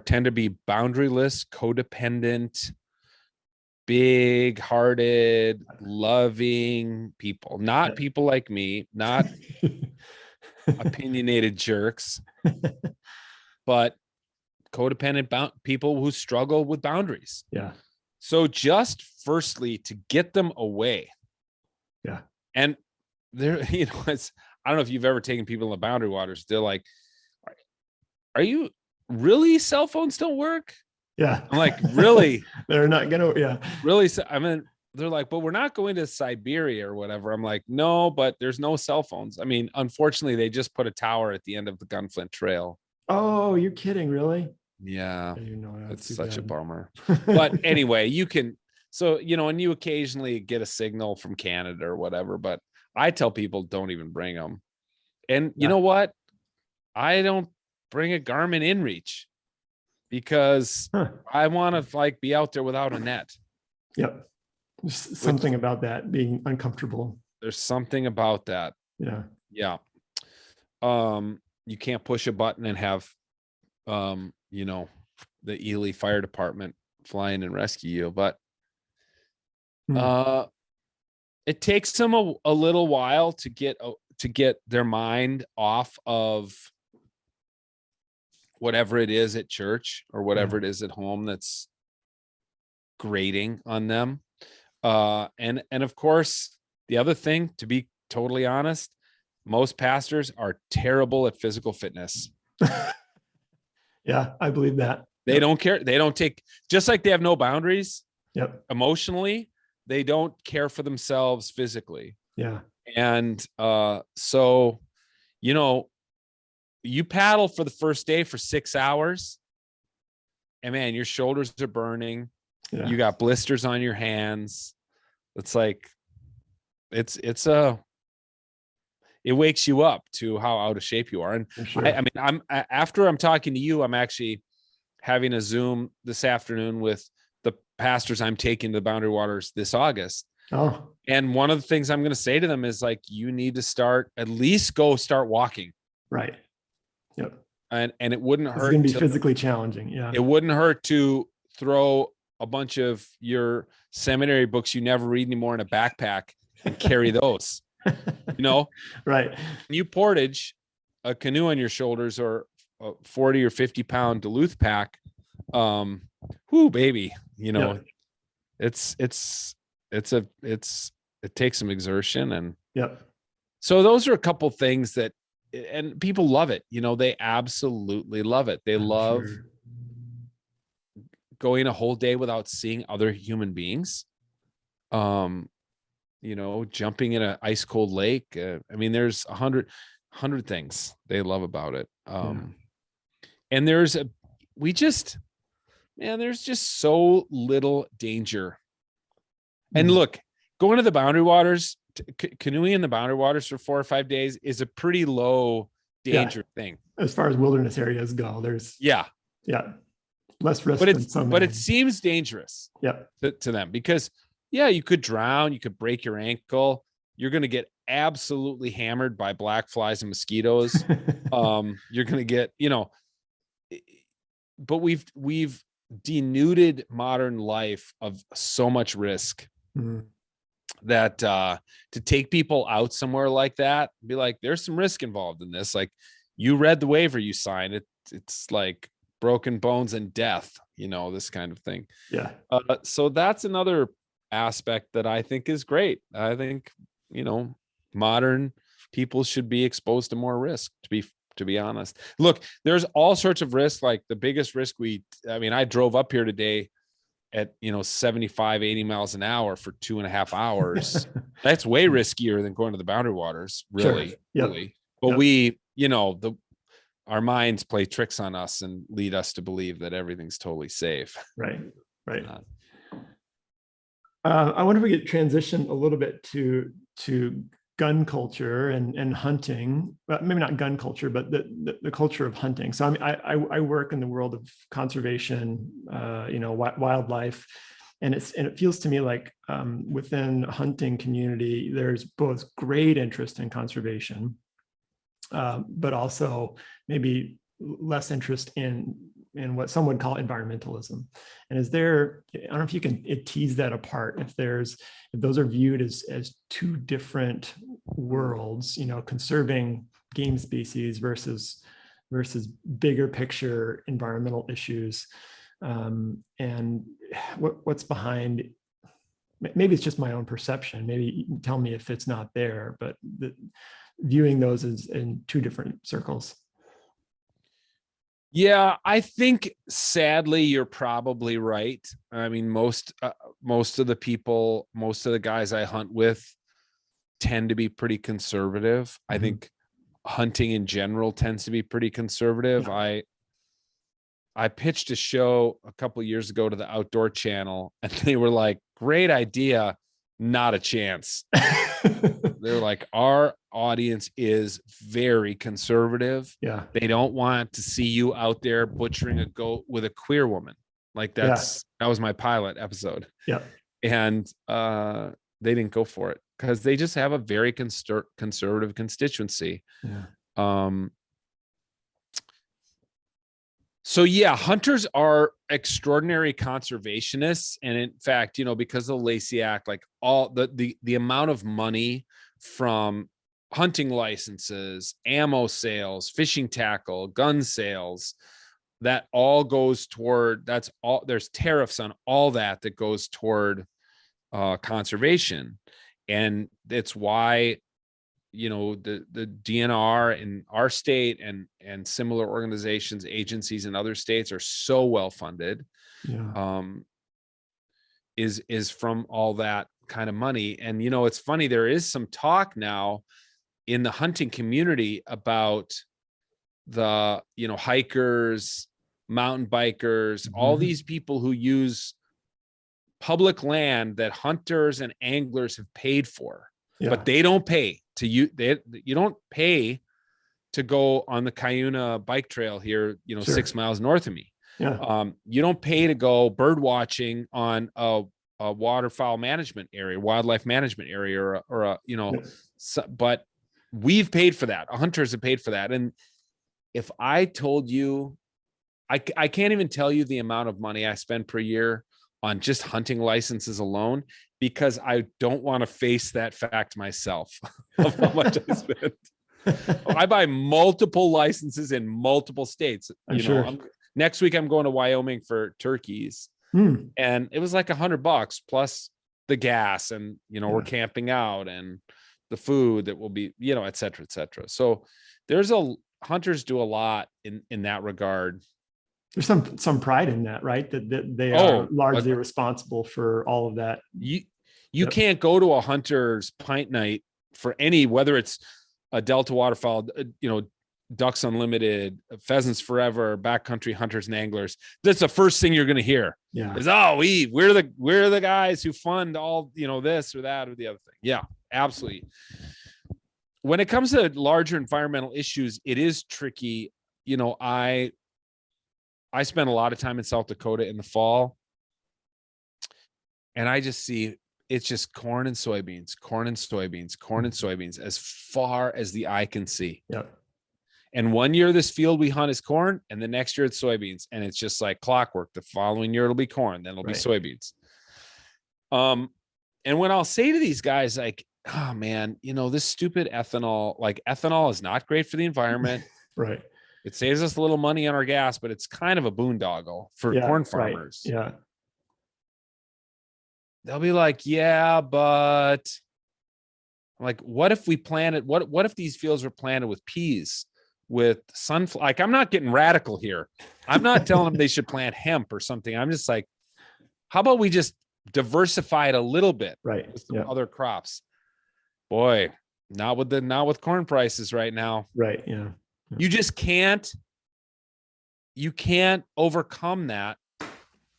tend to be boundaryless, codependent, big-hearted, loving people, not people like me, not opinionated jerks, but codependent people who struggle with boundaries. So just firstly, to get them away. And there, I don't know if you've ever taken people in the boundary waters. They're like, are you really, cell phones don't work? I'm like, really? They're not gonna, really? I mean, they're like, but we're not going to Siberia or whatever. I'm like, no, but there's no cell phones. I mean, unfortunately, they just put a tower at the end of the Gunflint Trail. Oh, you're kidding, really? Yeah, I didn't know that. it's Too such a bad. bummer. But anyway, you can, so, and you occasionally get a signal from Canada or whatever, but I tell people don't even bring them. And you know what? I don't bring a Garmin InReach because I want to like be out there without a net. Yep. There's something about that being uncomfortable. There's something about that. Yeah. Yeah. You can't push a button and have, the Ely Fire Department fly in and rescue you, but it takes them a little while to get their mind off of whatever it is at church or whatever it is at home that's grating on them. And of course, the other thing, to be totally honest, most pastors are terrible at physical fitness. Yeah, I believe that. They don't care. They don't take, just like they have no boundaries. Yep. Emotionally, they don't care for themselves physically. Yeah. And so, you paddle for the first day for 6 hours and man, your shoulders are burning. Yeah. You got blisters on your hands. It's like, it wakes you up to how out of shape you are. And sure. I mean, after I'm talking to you, I'm actually having a Zoom this afternoon with the pastors I'm taking to the Boundary Waters this August. Oh. And one of the things I'm going to say to them is like, you need to at least go start walking. Right. Yep. And it wouldn't hurt. It's going to be physically challenging. Yeah. It wouldn't hurt to throw a bunch of your seminary books you never read anymore in a backpack and carry those, Right. You portage a canoe on your shoulders or a 40 or 50 pound Duluth pack. Baby, it takes some exertion and so those are a couple things that, and people love it. They absolutely love it. They love going a whole day without seeing other human beings. Jumping in an ice cold lake. There's 100 things they love about it. And there's just so little danger. And look, going to the Boundary Waters, canoeing in the Boundary Waters for 4 or 5 days is a pretty low danger thing. As far as wilderness areas go, there's less risk. But it seems dangerous to them because you could drown, you could break your ankle, you're going to get absolutely hammered by black flies and mosquitoes. You're going to get, but we've denuded modern life of so much risk that to take people out somewhere like that, be like, there's some risk involved in this. Like, you read the waiver you signed, it's like broken bones and death, this kind of thing. Yeah. So that's another aspect that I think is great. I think, modern people should be exposed to more risk, to be honest. Look, there's all sorts of risks. Like the biggest risk I drove up here today at 75, 80 miles an hour for 2.5 hours. That's way riskier than going to the Boundary Waters, really. Sure. Yep. Really. But our minds play tricks on us and lead us to believe that everything's totally safe. Right. I wonder if we could transition a little bit to gun culture and hunting. Well, maybe not gun culture, but the culture of hunting. So I work in the world of conservation, wildlife, and it feels to me like within a hunting community, there's both great interest in conservation, but also maybe less interest in what some would call environmentalism. And I don't know if you can tease that apart, if those are viewed as two different worlds, conserving game species versus bigger picture environmental issues. And what's behind, maybe it's just my own perception, maybe you can tell me if it's not there, but viewing those as in two different circles. Yeah, I think sadly you're probably right. I mean, most of the people, most of the guys I hunt with tend to be pretty conservative. I think hunting in general tends to be pretty conservative. Yeah. I pitched a show a couple of years ago to the Outdoor Channel, and they were like, "Great idea, not a chance." They're like, "Our audience is very conservative. Yeah. They don't want to see you out there butchering a goat with a queer woman." Like Yeah. that was my pilot episode. Yeah. And they didn't go for it because they just have a very conservative constituency. Yeah. So yeah, hunters are extraordinary conservationists, and in fact, because of the Lacey Act, like all the amount of money from hunting licenses, ammo sales, fishing tackle, gun sales, that all goes toward, that's all, there's tariffs on all that goes toward conservation. And that's why the DNR in our state and similar organizations, agencies in other states are so well funded. Yeah. Is from all that kind of money. And it's funny, there is some talk now in the hunting community about the hikers, mountain bikers, all these people who use public land that hunters and anglers have paid for, but they don't pay to you. You don't pay to go on the Cuyuna bike trail here, 6 miles north of me. Yeah. You don't pay to go bird watching on a waterfowl management area, wildlife management area, but we've paid for that. Hunters have paid for that. And if I told you, I can't even tell you the amount of money I spend per year on just hunting licenses alone, because I don't want to face that fact myself of how much I spend. I buy multiple licenses in multiple states. Next week I'm going to Wyoming for turkeys, and it was like $100 plus the gas, and we're camping out and the food that will be, et cetera, et cetera. So hunters do a lot in that regard. There's some pride in that, right? That they are largely responsible for all of that. You can't go to a hunter's pint night for any, whether it's a Delta waterfowl, Ducks Unlimited, Pheasants Forever, backcountry hunters and anglers. That's the first thing you're going to hear. Yeah. Is, we're the guys who fund all, this or that or the other thing. Yeah, absolutely. When it comes to larger environmental issues, it is tricky. I spent a lot of time in South Dakota in the fall, and I just see it's just corn and soybeans, corn and soybeans, corn and soybeans as far as the eye can see. Yep. And one year this field we hunt is corn, and the next year it's soybeans, and it's just like clockwork. The following year it'll be corn, then it'll be soybeans. And when I'll say to these guys, like, "Oh man, this stupid ethanol, like ethanol is not great for the environment." Right. It saves us a little money on our gas, but it's kind of a boondoggle for corn farmers. Right. Yeah. They'll be like, "Yeah, but," I'm like, what if we planted, what if these fields were planted with peas, with sunflower? Like, I'm not getting radical here. I'm not telling them they should plant hemp or something. I'm just like, how about we just diversify it a little bit with some other crops? Boy, not with corn prices right now. Right. Yeah. You just can't overcome that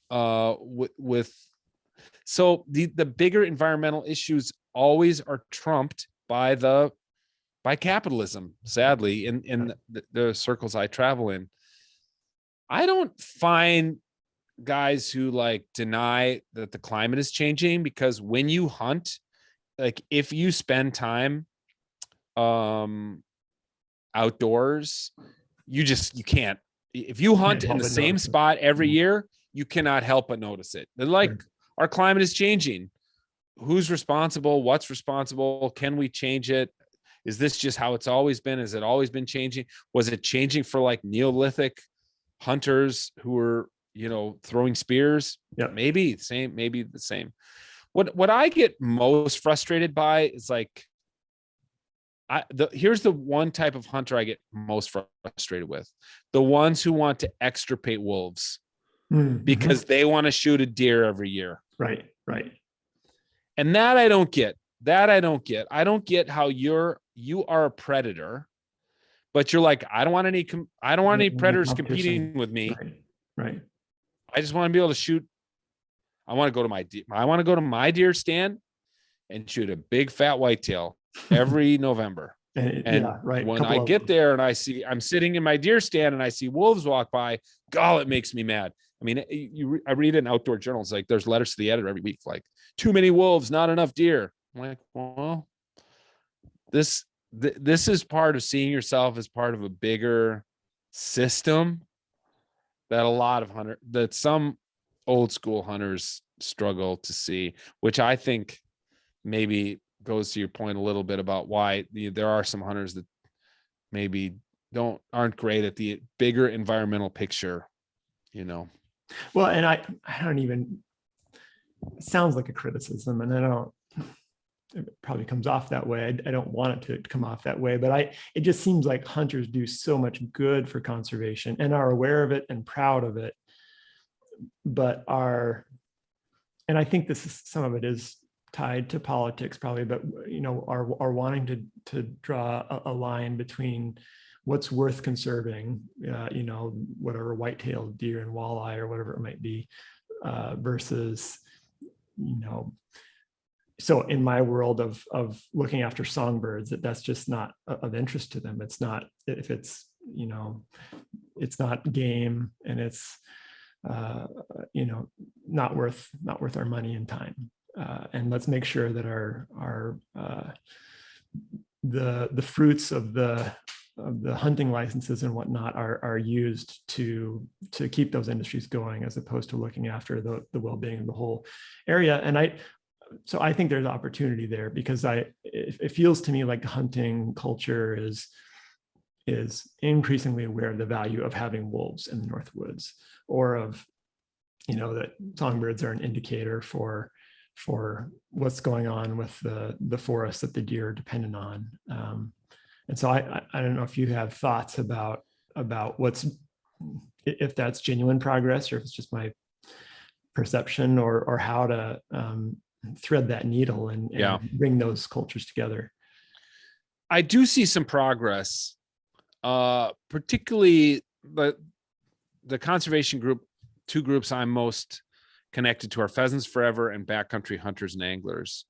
with so the bigger environmental issues always are trumped by capitalism, sadly, in the circles I travel in. I don't find guys who like deny that the climate is changing, because when you hunt, like if you spend time outdoors, you can't, if you hunt in the same spot every year, you cannot help but notice it. They're like, our climate is changing. Who's responsible? What's responsible? Can we change it? Is this just how it's always been? Has it always been changing? Was it changing for like Neolithic hunters who were, throwing spears? Yeah. Maybe the same. What I get most frustrated by is like, Here's the one type of hunter I get most frustrated with: the ones who want to extirpate wolves because they want to shoot a deer every year. Right. And that I don't get. I don't get how you are a predator, but you're like, I don't want any predators competing with me. Right. I just want to be able to shoot. I want to go to my deer stand and shoot a big fat whitetail every November. And when I get there and I'm sitting in my deer stand and I see wolves walk by, God, it makes me mad. I mean, I read in outdoor journals, like there's letters to the editor every week, like too many wolves, not enough deer. I'm like, well, this is part of seeing yourself as part of a bigger system that some old school hunters struggle to see, which I think maybe goes to your point a little bit about why there are some hunters that maybe aren't great at the bigger environmental picture, Well, and I don't even, it sounds like a criticism, and it probably comes off that way. I don't want it to come off that way, but it just seems like hunters do so much good for conservation and are aware of it and proud of it, and I think some of it is tied to politics probably, but are wanting to draw a line between what's worth conserving, whatever white-tailed deer and walleye or whatever it might be, versus, so in my world of looking after songbirds, that's just not of interest to them. It's not, if it's, it's not game, and it's, not worth our money and time. And let's make sure that the fruits of the hunting licenses and whatnot are used to keep those industries going, as opposed to looking after the well-being of the whole area. And so I think there's opportunity there, because it feels to me like the hunting culture is increasingly aware of the value of having wolves in the North Woods, or of, that songbirds are an indicator for what's going on with the forests that the deer are dependent on. And so I don't know if you have thoughts about if that's genuine progress, or if it's just my perception, or how to thread that needle and bring those cultures together. I do see some progress, particularly the conservation group. Two groups I'm most connected to are Pheasants Forever and Backcountry Hunters and Anglers.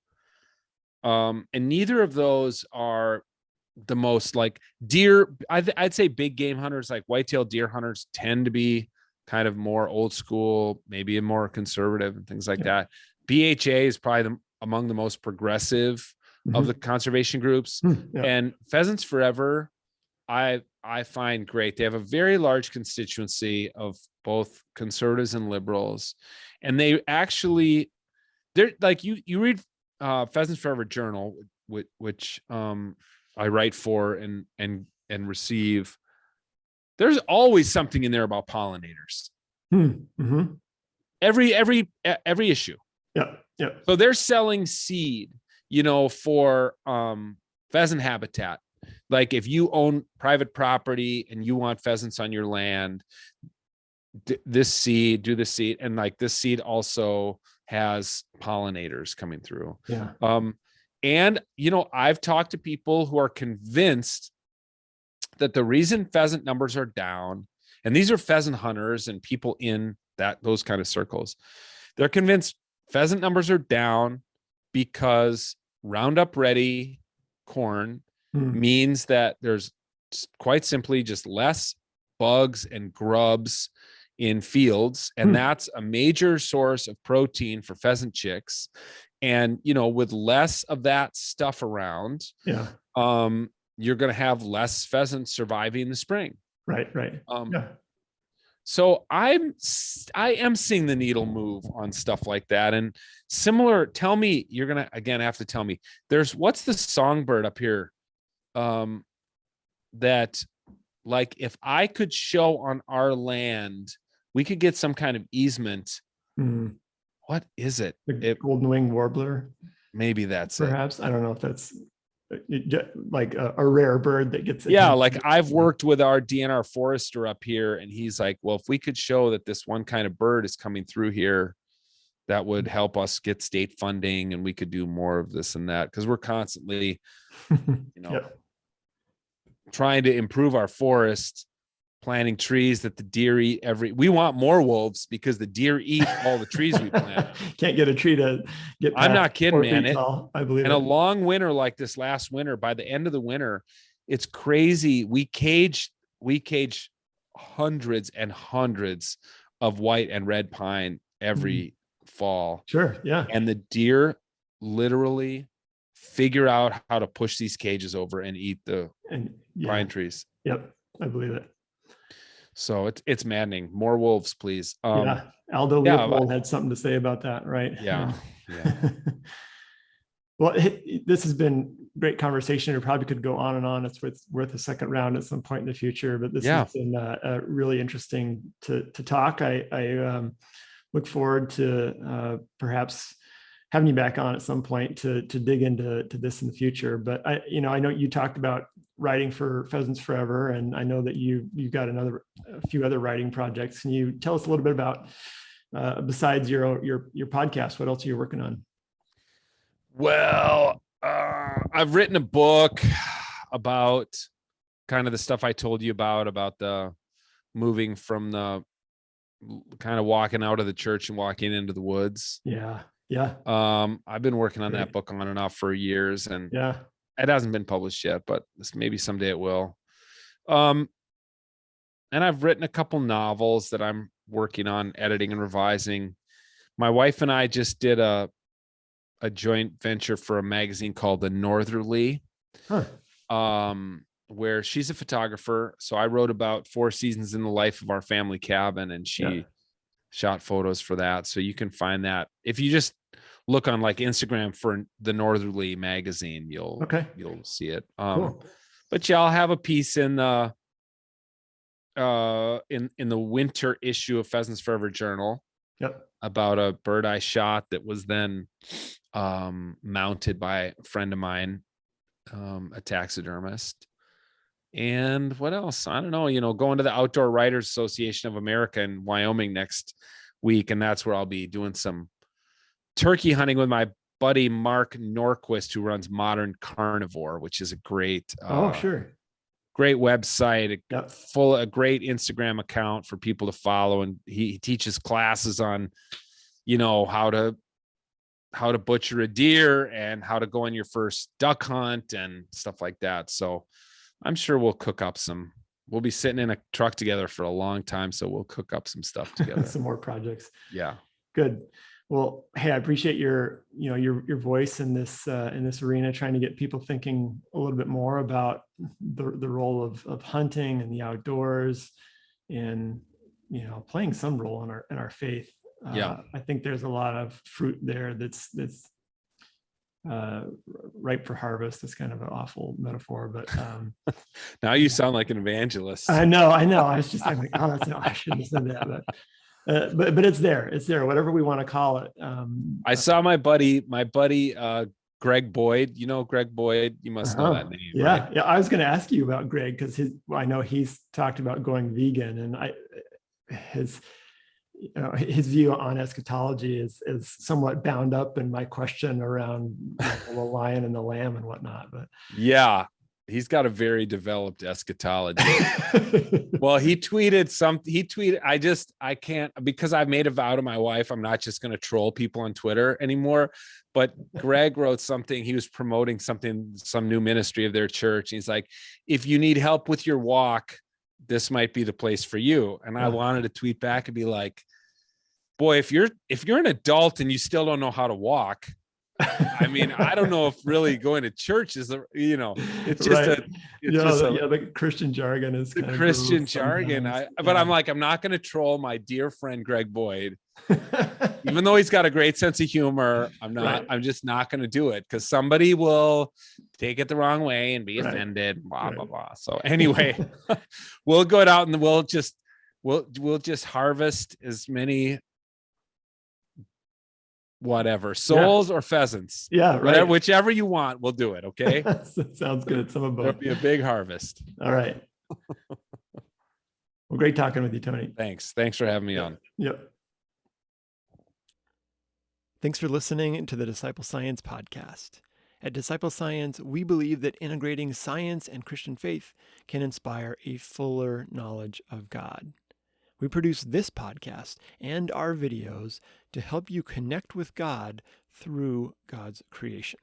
And neither of those are the most like deer. I'd say big game hunters, like whitetail deer hunters, tend to be kind of more old school, maybe more conservative and things like that. BHA is probably among the most progressive of the conservation groups. And Pheasants Forever, I find great. They have a very large constituency of both conservatives and liberals. And they're like, you read Pheasants Forever Journal, which I write for and receive. There's always something in there about pollinators. Every issue. Yeah. So they're selling seed, for pheasant habitat. Like if you own private property and you want pheasants on your land, do this seed, and like this seed also has pollinators coming through. And I've talked to people who are convinced that the reason pheasant numbers are down, and these are pheasant hunters and people in those kind of circles, they're convinced pheasant numbers are down because Roundup Ready corn means that there's quite simply just less bugs and grubs in fields, and that's a major source of protein for pheasant chicks. And with less of that stuff around, you're going to have less pheasants surviving the spring. Right. So I am seeing the needle move on stuff like that. And similar, tell me, you're going to again have to tell me, what's the songbird up here that, like, if I could show on our land, we could get some kind of easement. What is it? The golden winged warbler. Maybe that's perhaps. I don't know if that's like a rare bird that gets Yeah, attention. like I've worked with our DNR forester up here, and he's like, well, if we could show that this one kind of bird is coming through here, that would help us get state funding, and we could do more of this and that, because we're constantly, Yep. trying to improve our forest, planting trees that the deer eat we want more wolves because the deer eat all the trees we plant. Can't get a tree to get I'm not past kidding, 4 man. feet tall. I believe And it. a long winter like this last winter, by the end of the winter, it's crazy. We cage hundreds and hundreds of white and red pine every fall. Sure. Yeah. And the deer literally figure out how to push these cages over and eat the pine trees. Yep. I believe it. So it's maddening. More wolves, please. Yeah. Aldo Leopold had something to say about that, right? Yeah. Well, this has been great conversation. It probably could go on and on. It's worth a second round at some point in the future, but this has been really interesting to talk. I look forward to perhaps having you back on at some point to dig into this in the future. But I know you talked about writing for Pheasants Forever, and I know that you've got a few other writing projects. Can you tell us a little bit about besides your podcast, what else are you working on? Well, I've written a book about kind of the stuff I told you about the moving from the kind of walking out of the church and walking into the woods. Yeah. I've been working on that book on and off for years, and it hasn't been published yet, but maybe someday it will. And I've written a couple novels that I'm working on editing and revising. My wife and I just did a joint venture for a magazine called The Northerly, where she's a photographer. So I wrote about 4 seasons in the life of our family cabin, and she shot photos for that. So you can find that if you just look on like Instagram for The Northerly magazine, you'll see it. Cool. But I'll have a piece in the winter issue of Pheasants Forever Journal. About a bird I shot that was then mounted by a friend of mine, a taxidermist. And what else? I don't know, going to the Outdoor Writers Association of America in Wyoming next week. And that's where I'll be doing some turkey hunting with my buddy, Mark Norquist, who runs Modern Carnivore, which is a great, great website, a great Instagram account for people to follow. And he teaches classes on, how to butcher a deer and how to go on your first duck hunt and stuff like that. So I'm sure we'll be sitting in a truck together for a long time. So we'll cook up some stuff together. Some more projects. Yeah. Good. Well, hey, I appreciate your voice in this arena, trying to get people thinking a little bit more about the role of hunting and the outdoors, and playing some role in our faith. I think there's a lot of fruit there that's ripe for harvest. That's kind of an awful metaphor, but now you sound like an evangelist. I know. I was just like, oh, I shouldn't have said that, but it's there. It's there. Whatever we want to call it. I saw my buddy, Greg Boyd. You know Greg Boyd. You must know that name. Yeah, right? yeah. I was going to ask you about Greg because I know he's talked about going vegan, and his view on eschatology is somewhat bound up in my question around the lion and the lamb and whatnot. But yeah, he's got a very developed eschatology. Well, he tweeted. I can't, because I've made a vow to my wife, I'm not just going to troll people on Twitter anymore. But Greg wrote something. He was promoting some new ministry of their church. He's like, if you need help with your walk, this might be the place for you. And I wanted to tweet back and be like, boy, if you're an adult and you still don't know how to walk, I mean, I don't know if really going to church is it's just the Christian jargon is the Christian jargon. But I'm like, I'm not going to troll my dear friend Greg Boyd, even though he's got a great sense of humor. I'm just not going to do it, because somebody will take it the wrong way and be offended. Blah blah blah. So anyway, we'll go out and we'll just harvest as many whatever, souls or pheasants. Yeah, right. Whatever, whichever you want, we'll do it. Okay. Sounds good. Some of both. There'll be a big harvest. All right. Well, great talking with you, Tony. Thanks for having me on. Yep. Thanks for listening to the Disciple Science podcast. At Disciple Science, we believe that integrating science and Christian faith can inspire a fuller knowledge of God. We produce this podcast and our videos to help you connect with God through God's creation.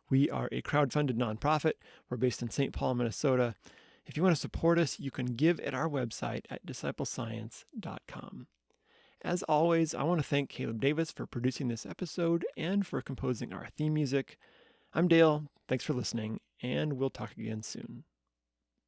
We are a crowd-funded nonprofit. We're based in St. Paul, Minnesota. If you want to support us, you can give at our website at disciplescience.com. As always, I want to thank Caleb Davis for producing this episode and for composing our theme music. I'm Dale. Thanks for listening, and we'll talk again soon.